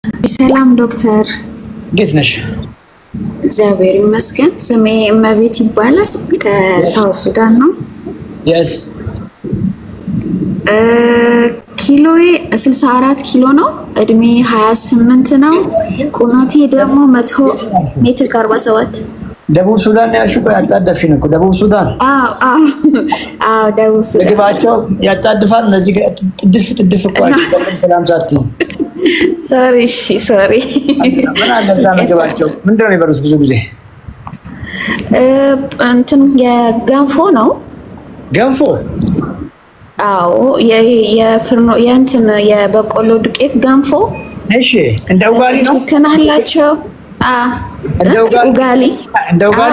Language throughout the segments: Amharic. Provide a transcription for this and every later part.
ሰላም ዶክተር እንዴት ነሽ? እግዚአብሔር ይመስገን። ስሜ እመቤት ይባላል ከሳውዝ ሱዳን ነው። yes ኪሎዬ 64 ኪሎ ነው። እድሜ 28 ነው። ቁመቴ ደግሞ 100 ሜትር ከ47 ደቡብ ሱዳን ያልሽው ያጣደፍሽ ነው። ደቡብ ሱዳን አዎ ደቡብ ሱዳን ግባቸው ያጣድፋል። እነዚህ ጥድፍ እኮ ሰላም ሳትይ ሶሪ ምን አለ ግባቸው ምንድነው የሚበሉት ብዙ ጊዜ? እንትን የገንፎ ነው። ገንፎ? አዎ የፍርኖ የእንትን የበቆሎ ዱቄት ገንፎ። እሺ እንደ ኡጋሊ ነው ከናላቸው? ኡጋሊ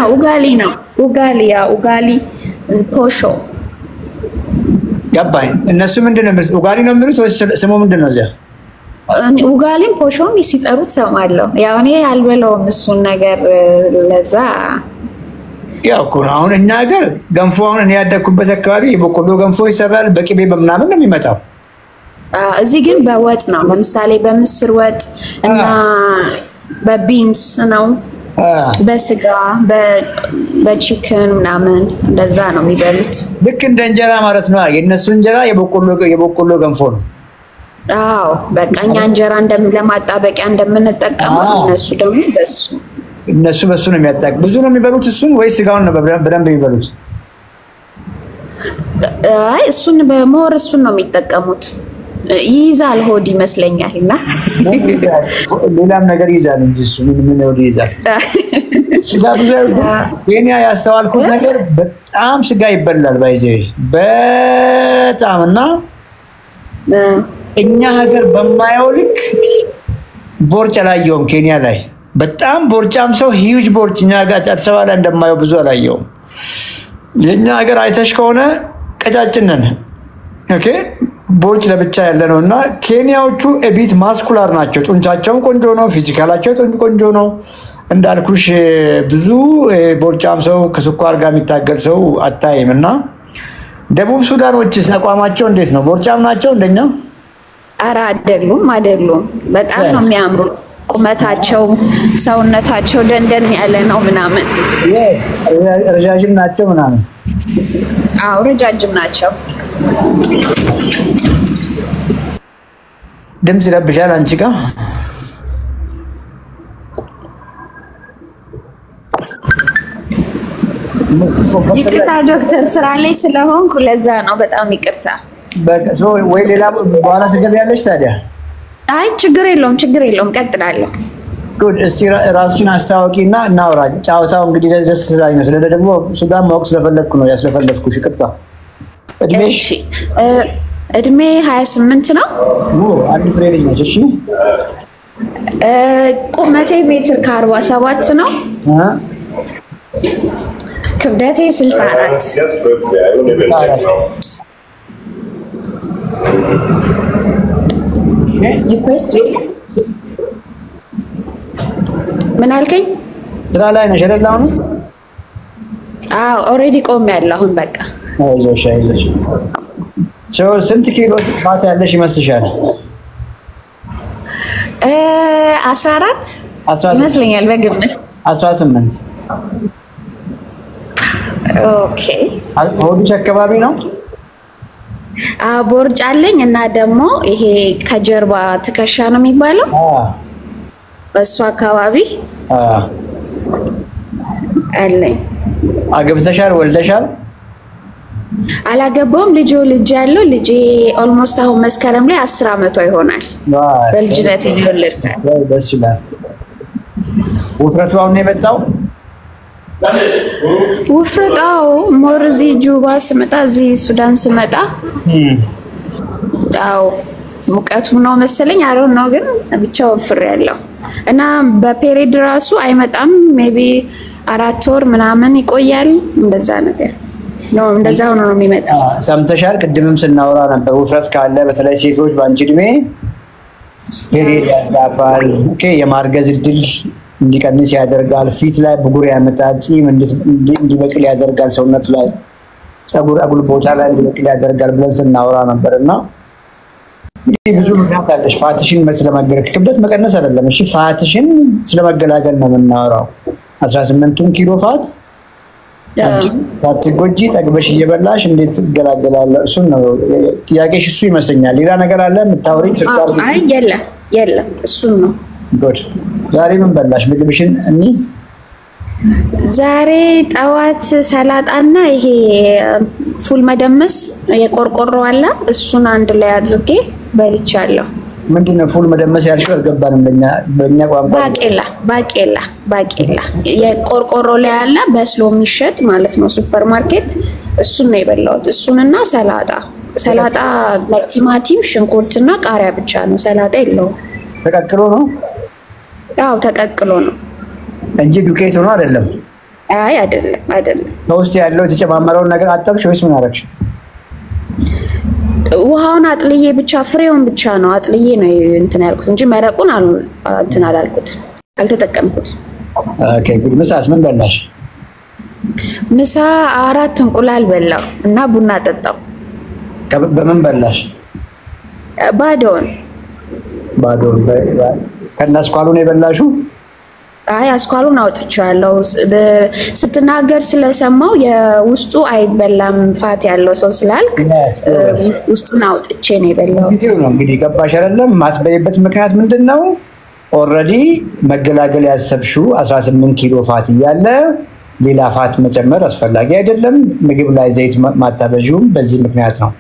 ኡጋሊ ነው። ኡጋሊ ፖሾ ገባኝ። እነሱ ምንድነው ኡጋሊ ነው የሚሉት ወይስ ስሙ ምንድነው እዚያ? ኡጋሊም ፖሾም ሲጠሩት ሰማለሁ። ያው እኔ አልበላውም እሱን ነገር ለዛ ያው እኮ አሁን እኛ ሀገር ገንፎ አሁን እኔ ያደኩበት አካባቢ የበቆሎ ገንፎ ይሰራል በቅቤ በምናምን ነው የሚመጣው። እዚህ ግን በወጥ ነው። ለምሳሌ በምስር ወጥ እና በቢንስ ነው። በስጋ በቺክን ምናምን እንደዛ ነው የሚበሉት። ልክ እንደ እንጀራ ማለት ነው። የነሱ እንጀራ የበቆሎ ገንፎ ነው። አዎ በቃ እኛ እንጀራ ለማጣበቂያ እንደምንጠቀመው እነሱ በሱ ነው የሚያጣቅ። ብዙ ነው የሚበሉት እሱን ወይስ ስጋውን ነው በደንብ የሚበሉት? አይ እሱን ነው የሚጠቀሙት። ይይዛል ሆድ ይመስለኛልና ሌላም ነገር ይይዛል እንጂ እሱ ምን ሆድ ይይዛል? ስጋ ብዙ የኛ ያስተዋልኩት ነገር በጣም ስጋ ይበላል ባይዘ በጣምና እኛ ሀገር በማየው ልክ ቦርጭ አላየሁም። ኬንያ ላይ በጣም ቦርጫም ሰው ሂዩጅ ቦርጭ እኛ ጋር አዲስ አበባ ላይ እንደማየው ብዙ አላየሁም። የኛ ሀገር አይተሽ ከሆነ ቀጫጭን ነን። ኦኬ ቦርጭ ለብቻ ያለ ነውና ኬንያዎቹ ኤቢት ማስኩላር ናቸው። ጡንቻቸው ቆንጆ ነው። ፊዚካላቸው ቆንጆ ነው። እንዳልኩሽ ብዙ ቦርጫም ሰው ከስኳር ጋር የሚታገል ሰው አታይምና ደቡብ ሱዳኖች አቋማቸው እንዴት ነው? ቦርጫም ናቸው እንደኛ? አራ አይደሉም። በጣም ነው የሚያምሩት። ቁመታቸው ሰውነታቸው ደንደን ያለ ነው ምናምን። ረጃጅም ናቸው ምናምን። አዎ ረጃጅም ናቸው። ድምጽ ይረብሻል አንቺ ጋር? ይቅርታ ዶክተር ስራ ላይ ስለሆንኩ ለዛ ነው። በጣም ይቅርታ። በቃ ወይ ሌላ በኋላ ትገቢያለሽ ታዲያ? አይ ችግር የለውም ቀጥላለሁ። ጉድ እስቲ ራስሽን አስተዋውቂና እናውራ። ጫውታው እንግዲህ ደስ ስላኝ ነው። ስለዚህ ደግሞ ሱዳን ማወቅ ስለፈለኩ ነው ያስለፈለፍኩሽ። ይቅርታ። እድሜ 28 ነው። አንድ ፍሬ ልጅ ነሽ? እሺ ቁመቴ ሜትር ከ47 ነው። ክብደቴ 64 ምን አልከኝ? ስራ ላይ ነሽ አይደል አሁን? አዎ ኦሬዲ ቆሜያለሁ አሁን በቃ። አይዞሽ ስንት ኪሎ ፋት ያለሽ ይመስልሻል? 14 ይመስለኛል በግምት 18። ኦኬ ሆድሽ አካባቢ ነው? ቦርጭ አለኝ እና ደግሞ ይሄ ከጀርባ ትከሻ ነው የሚባለው በሱ አካባቢ አለኝ። አገብተሻል? ወልደሻል? አላገባውም። ልጅ ያለው ልጄ ኦልሞስት አሁን መስከረም ላይ 10 አመቷ ይሆናል። በልጅነት ይወለዳል። ደስ ይላል። ውፍረቱ አሁን የመጣው? ውፍረታው ሞርዚ ጁባ ስመጣ እዚህ ሱዳን ስመጣ አው ሙቀቱ ነው መሰለኝ አሮን ነው ግን ብቻ ወፍር ያለው እና በፔሪድ ራሱ አይመጣም። ሜቢ 4 ወር ምናምን ይቆያል። እንደዛ ነገር ነው። እንደዛ ሆኖ ነው የሚመጣው። ሰምተሻል? ቅድምም ስናወራ ነበር። ውፍረት ካለ በተለይ ሴቶች ባንቺ እድሜ ፔሪድ ያዛባል። ኦኬ የማርገዝ እድል እንዲቀንስ ያደርጋል። ፊት ላይ ብጉር ያመጣል። ጺም እንዲበቅል ያደርጋል። ሰውነት ላይ ጸጉር አጉል ቦታ ላይ እንዲበቅል ያደርጋል ብለን ስናወራ ነበርና ብዙ ምክንያት አለሽ ፋትሽን ስለማገለል ክብደት መቀነስ አይደለም እሺ ፋትሽን ስለማገላገል ነው የምናወራው 18 ኪሎ ፋት ሳትጎጂ ጠግበሽ እየበላሽ እንዴት ትገላገላለሽ እሱ ነው ጥያቄሽ እሱ ይመስለኛል ሌላ ነገር አለ የምታወሪኝ ስልጣን አይ የለም እሱ ነው ጉድ ዛሬ ምን በላሽ ምግብሽን እኒ ዛሬ ጠዋት ሰላጣና ይሄ ፉል መደመስ የቆርቆሮ አለ እሱን አንድ ላይ አድርጌ በልቻለሁ ምንድነው ፉል መደመስ ያልሽው አልገባንም በእኛ ቋንቋ ባቄላ የቆርቆሮ ላይ አለ በስሎ የሚሸጥ ማለት ነው ሱፐር ማርኬት እሱን ነው የበላሁት እሱንና ሰላጣ ቲማቲም ሽንኩርትና ቃሪያ ብቻ ነው ሰላጣ የለውም ተቀቅሎ ነው አው ተቀቅሎ ነው እንጂ ዱቄት ሆኖ አይደለም አይ አይደለም ውስጥ ያለው የተጨማመረው ነገር አጠብሽ ወይስ ምን አደረግሽ ውሃውን አጥልዬ ብቻ ፍሬውን ብቻ ነው አጥልዬ ነው እንትን ያልኩት እንጂ መረቁን እንትን አላልኩት አልተጠቀምኩት ኦኬ ጉድ ምሳስ ምን በላሽ ምሳ 4 እንቁላል በላው እና ቡና ጠጣው በምን በላሽ ባዶን ከናስኳሉ ነው የበላሹ አይ አስኳሉን አውጥቻለሁ ስትናገር ስለሰማው የውስጡ አይበላም ፋት ያለው ሰው ስላልክ ውስጡን አውጥቼ ነው የበላው ነው እንግዲህ ገባሽ አይደለም ማስበይበት ምክንያት ምንድነው ኦሬዲ መገላገል ያሰብሽው 18 ኪሎ ፋት ያለ ሌላ ፋት መጨመር አስፈላጊ አይደለም ምግብ ላይ ዘይት ማታበዡም በዚህ ምክንያት ነው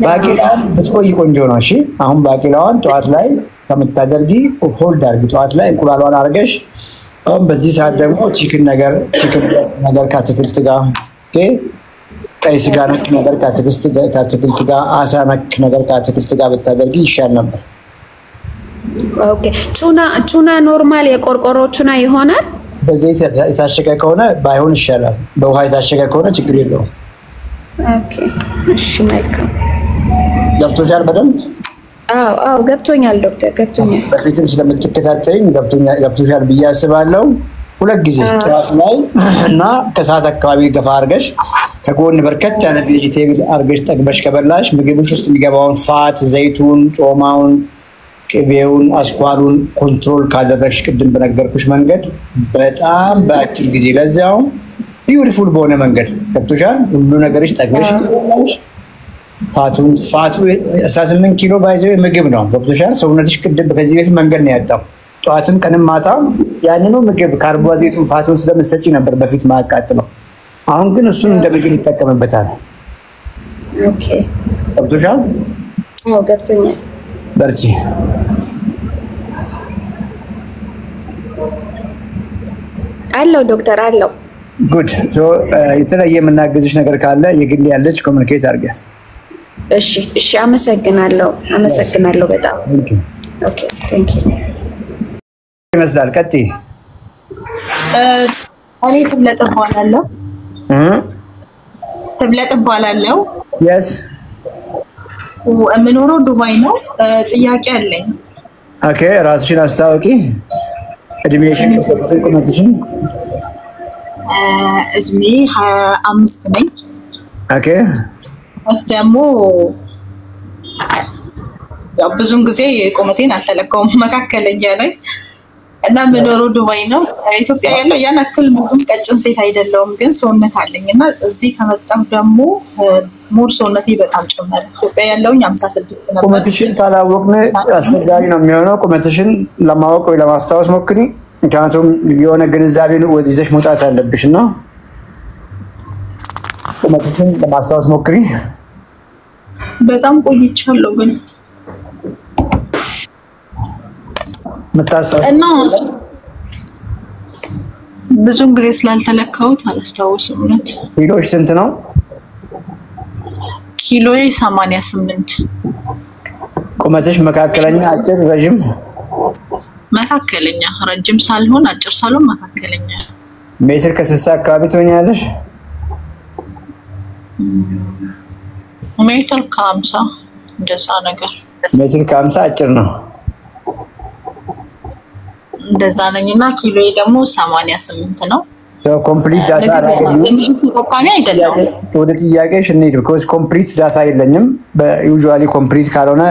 ባቂላን በትቆይ ቆንጆ ነው እሺ አሁን ባቂላዋን ጧት ላይ ከምታደርጊ ሆልድ አድርጊ ጧት ላይ እንቁላሏን አርገሽ አሁን በዚህ ሰዓት ደግሞ ቺክን ነገር ከአትክልት ጋር ኦኬ ቀይ ስጋ ነክ ነገር ከአትክልት ጋር አሳ ነክ ነገር ከአትክልት ጋር ብታደርጊ ይሻል ነበር ኦኬ ቱና ኖርማል የቆርቆሮ ቱና ይሆናል በዘይት የታሸገ ከሆነ ባይሆን ይሻላል በውሃ የታሸገ ከሆነ ችግር የለውም ኦኬ እሺ መልካም ገብቶሻል በደንብ አዎ ገብቶኛል ዶክተር ገብቶኛል በፊትም ስለምትከታተይኝ ገብቶሻል ብዬ አስባለሁ ሁለት ጊዜ ጧት ላይ እና ከሰዓት አካባቢ ገፋ አርገሽ ከጎን በርከት ያለ ቬጂቴብል አርገሽ ጠግበሽ ከበላሽ ምግብሽ ውስጥ የሚገባውን ፋት ዘይቱን ጮማውን ቅቤውን አስኳሉን ኮንትሮል ካደረግሽ ቅድም በነገርኩሽ መንገድ በጣም በአጭር ጊዜ ለዛው ቢዩቲፉል በሆነ መንገድ ገብቶሻል ሁሉ ነገርሽ ጠግበሽ ፋቱ 18 ኪሎ ባይዘው ምግብ ነው ገብቶሻል ሰውነትሽ ቅድም በዚህ በፊት መንገድ ነው ያጣው ጧትም ቀንም ማታም ያንኑ ምግብ ካርቦሃይድሬቱን ፋቱን ስለምትሰጪ ነበር በፊት ማያቃጥለው አሁን ግን እሱን እንደ ምግብ ይጠቀምበታል ኦኬ ገብቶሻል ገብቶኛል በርቺ አለው ዶክተር አለው ጉድ የተለየ የምናገዝሽ ነገር ካለ የግል ያለች ኮሙኒኬት አድርጊያት እሺ አመሰግናለሁ በጣም ኦኬ ቴንክ ዩ ይመስላል ቀጥይ እኔ ትብለጥ እባላለሁ yes የምኖረው ዱባይ ነው ጥያቄ አለኝ ኦኬ ራስሽን አስተዋውቂ እድሜሽን ቁመትሽን እድሜ 25 ነኝ ኦኬ ደግሞ ያው ብዙን ጊዜ ቁመቴን አልተለካውም መካከለኛ ነኝ እና የምኖረው ዱባይ ነው ኢትዮጵያ ያለው ያን አክል ሙሉም ቀጭን ሴት አይደለሁም ግን ሰውነት አለኝና እዚህ ከመጣሁ ደግሞ ሞር ሰውነቴ በጣም ጨመረ ኢትዮጵያ ያለውኝ 56 ነበር ቁመትሽን ካላወቅነ አስፈላጊ ነው የሚሆነው ቁመትሽን ለማወቅ ወይ ለማስታወስ ሞክሪ ምክንያቱም የሆነ ግንዛቤን ወዲዘሽ መውጣት አለብሽና ቁመትሽን ለማስታወስ ሞክሪ በጣም ቆይቻለሁ ግን መታስተው እና ብዙም ጊዜ ስላልተለካሁት አላስታውስም ማለት ኪሎሽ ስንት ነው ኪሎዬ 88 ቁመትሽ መካከለኛ አጭር ረጅም መካከለኛ ረጅም ሳልሆን አጭር ሳልሆን መካከለኛ ሜትር ከ60 አካባቢ ትሆኛለሽ ሜትር ከ50 እንደዛ ነገር ሜትር ከ50 አጭር ነው እንደዛ ነኝና ኪሎዬ ደግሞ 88 ነው ኮምፕሊት ዳታ ተጠቃሚ አይደለም ወደ ጥያቄሽ እንሂድ because ኮምፕሊት ዳታ የለኝም በዩዥዋሊ ኮምፕሊት ካልሆነ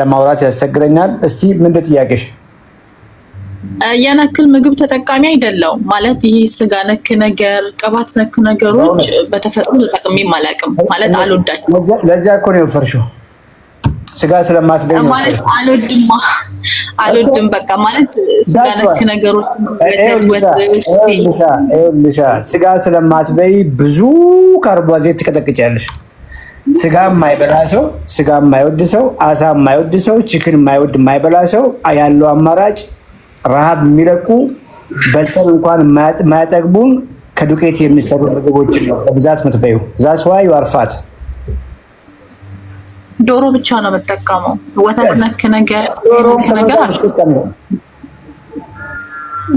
ለማውራት ያስቸግረኛል እስቲ ምን ጥያቄሽ ያናክል ምግብ ተጠቃሚ አይደለም ማለት ይሄ ስጋ ነክ ነገር ቅባት ነክ ነገሮች በተፈጥሮ ተጠቅሜ ማላቅም ማለት አልወዳቸውም ለዛ እኮ ነው ፈርሽው ስጋ ስለማትበይ ነው ማለት አልወድም በቃ ማለት ስጋ ነክ ነገሮች ስጋ ስለማትበይ ብዙ ካርቦሃይድሬት ትቀጠቅጫለሽ ስጋ የማይበላ ሰው ስጋ የማይወድ ሰው አሳ የማይወድ ሰው ቺክን የማይወድ የማይበላ ሰው ያለው አማራጭ ረሃብ የሚለቁ በልተን እንኳን ማያጠግቡን ከዱቄት የሚሰሩ ምግቦች ነው በብዛት መትበዩ that's why you are fat ዶሮ ብቻ ነው መጠቀመው ወተት ነክ ነገር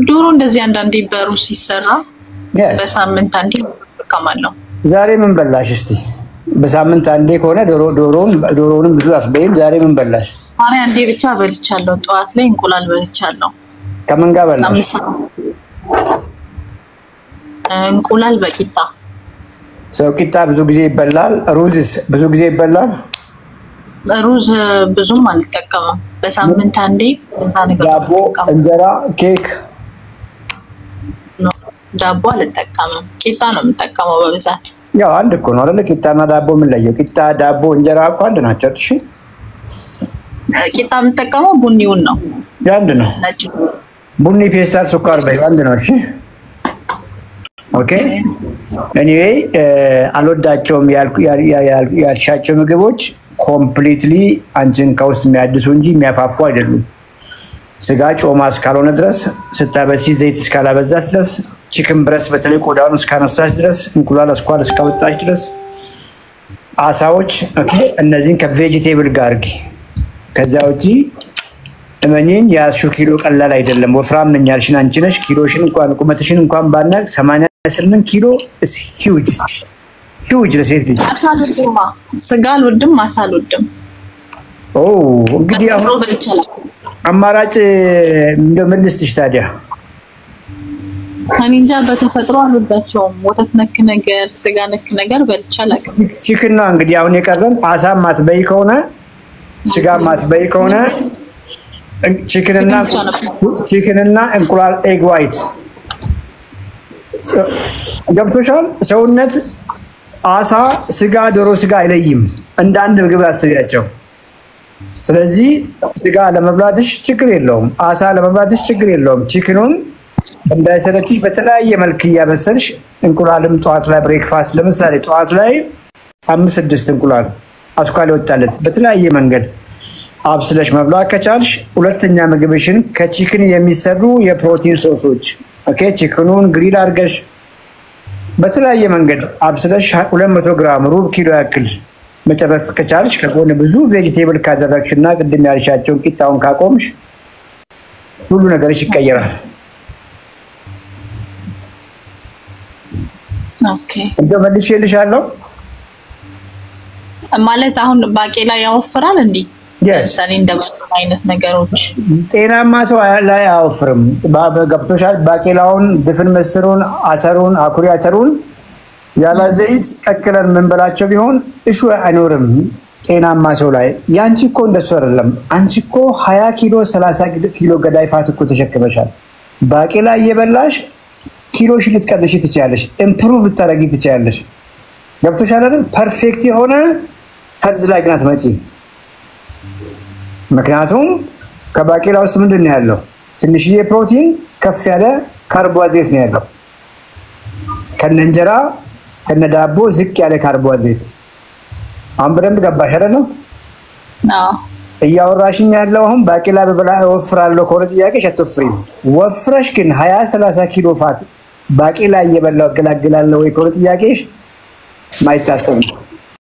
ዶሮ እንደዚህ አንዳንዴ በሩ ሲሰራ በሳምንት አንዴ ተጠቀማለሁ ዛሬ ምን በላሽ እስቲ በሳምንት አንዴ ከሆነ ዶሮውንም ብዙ አስበይም ዛሬ ምን በላሽ ዛሬ አንዴ ብቻ በልቻለሁ ጧት ላይ እንቁላል በልቻለሁ ከምን ጋር በላሽ እንቁላል በቂጣ ሰው ቂጣ ብዙ ጊዜ ይበላል ሩዝስ ብዙ ጊዜ ይበላል ሩዝ ብዙም አልጠቀምም በሳምንት አንዴ እንዛ ነገር ዳቦ እንጀራ ኬክ ዳቦ አልጠቀምም ቂጣ ነው የምጠቀመው በብዛት ያው አንድ እኮ ነው አይደል ቂጣና ዳቦ ምን ለየው ቂጣ ዳቦ እንጀራ እኮ አንድ ናቸው እሺ ቂጣ የምጠቀመው ቡኒውን ነው ያንድ ነው ነጭ ቡኒ ፔስታል ሱካር በይ አንድ ነው እሺ ኦኬ anyway አልወዳቸውም ያልሻቸው ምግቦች ኮምፕሊትሊ አንቺን ከውስጥ የሚያድሱ እንጂ የሚያፋፉ አይደሉም ስጋ ጮማ እስካልሆነ ድረስ ስታበሲ ዘይት እስካላበዛሽ ድረስ ቺክን ብረስ በተለይ ቆዳውን እስካነሳሽ ድረስ እንቁላል አስኳል እስካወጣሽ ድረስ አሳዎች ኦኬ እነዚህን ከቬጂቴብል ጋር አርጊ ከዛ ውጪ እመኚኝ ያሹ ኪሎ ቀላል አይደለም ወፍራም ነኝ ያልሽን አንቺ ነሽ ኪሎሽን እንኳን ቁመትሽን እንኳን ባናቅ 88 ኪሎ is huge ለሴት ልጅ አሳልኩማ ስጋ አልወድም አሳልወድም እንግዲህ አማራጭ እንደምልስትሽ ታዲያ አንንጃ በተፈጥሮ አልወዳቸውም ወተት ነክ ነገር ስጋ ነክ ነገር በልቻለሁ ቺክን ነው እንግዲህ አሁን የቀረን አሳ ማትበይ ከሆነ ስጋ ማትበይ ከሆነ ቺክንና እንቁላል ኤግ ዋይት ገብቶሻል ሰውነት አሳ ስጋ ዶሮ ስጋ አይለይም እንደ አንድ ምግብ ያስያቸው ስለዚህ ስጋ ለመብላትሽ ችግር የለውም አሳ ለመብላትሽ ችግር የለውም ቺክኑን እንዳይሰለችሽ በተለያየ መልክ ያበሰልሽ እንቁላልም ጧት ላይ ብሬክፋስት ለምሳሌ ጧት ላይ 5-6 እንቁላል አስኳል ይወጣለት በተለያየ መንገድ አብስለሽ መብላት ከቻልሽ ሁለተኛ ምግብሽን ከቺክን የሚሰሩ የፕሮቲን ሶሶች ኦኬ ቺክኑን ግሪል አድርገሽ በተለያየ መንገድ አብስለሽ 200 ግራም ሩብ ኪሎ ያክል መጨረስ ከቻልሽ ከጎን ብዙ ቬጂቴብል ካደረግሽና ቅድም ያልሻቸውን ቂጣውን ካቆምሽ ሁሉ ነገርሽ ይቀየራል ኦኬ እንደው መልሼልሻለሁ ማለት አሁን ባቄላ ያወፍራል እንዴ ለምሳሌ እንደባቄላ አይነት ነገሮች ጤናማ ሰው ላይ አያወፍርም ገብቶሻል ባቄላውን ድፍን ምስሩን አተሩን አኩሪ አተሩን ያለ ዘይት ቀቅለን መንበላቸው ቢሆን እሹ አይኖርም ጤናማ ሰው ላይ ያንቺ እኮ እንደሱ አይደለም አንቺ እኮ 20 ኪሎ 30 ኪሎ ገዳይ ፋት እኮ ተሸክመሻል ባቄላ እየበላሽ ኪሎሽ ልትቀንሽ ትችያለሽ ኢምፕሩቭ ልታረጊ ትችያለሽ ገብቶሻል አይደል ፐርፌክት የሆነ ሄልዝ ላይ ግን አትመጪ ምክንያቱም ከባቄላ ውስጥ ምንድነው ያለው ትንሽዬ ፕሮቲን ከፍ ያለ ካርቦሃይድሬት ነው ያለው ከነንጀራ ከነዳቦ ዝቅ ያለ ካርቦሃይድሬት አምብረም ገባሽ አይደል እያወራሽኝ ያለው አሁን ባቄላ በበላ ወፍራለሁ ኮረ ጥያቄ ሸትፍሪ ወፍረሽ ግን 20-30 ኪሎ ፋት ባቄላ እየበላው ገላግላለሁ ወይ ኮረ ጥያቄሽ ማይታሰብ